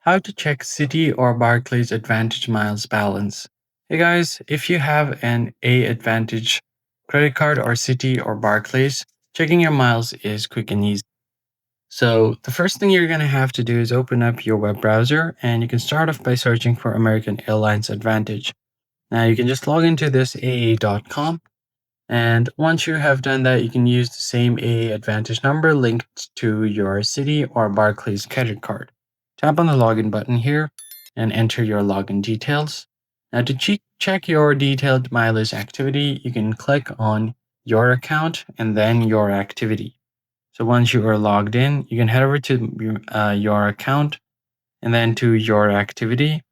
How to check Citi or Barclays Advantage miles balance. Hey guys, if you have an AAdvantage credit card or Citi or Barclays, checking your miles is quick and easy. So the first thing you're going to have to do is open up your web browser, and you can start off by searching for American Airlines Advantage. Now you can just log into this AA.com, and once you have done that, you can use the same AA Advantage number linked to your Citi or Barclays credit card. Tap on the login button here and enter your login details. Now to check your detailed mileage activity, you can click on your account and then your activity. So once you are logged in, you can head over to your account and then to your activity.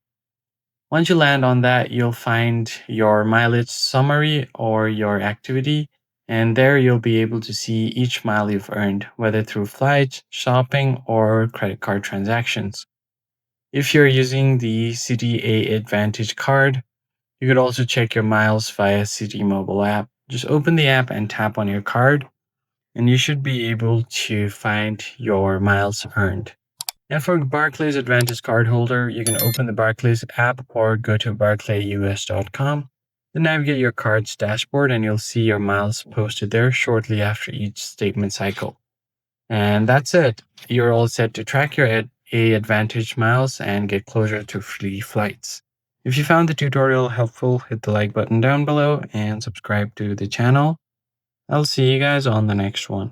Once you land on that, you'll find your mileage summary or your activity, and there you'll be able to see each mile you've earned, whether through flights, shopping, or credit card transactions. If you're using the Citi AAdvantage card, you could also check your miles via Citi mobile app. Just open the app and tap on your card, and you should be able to find your miles earned. And for Barclays Advantage cardholder, you can open the Barclays app or go to barclayus.com. Then navigate your card's dashboard and you'll see your miles posted there shortly after each statement cycle. And that's it. You're all set to track your AAdvantage miles and get closer to free flights. If you found the tutorial helpful, hit the like button down below and subscribe to the channel. I'll see you guys on the next one.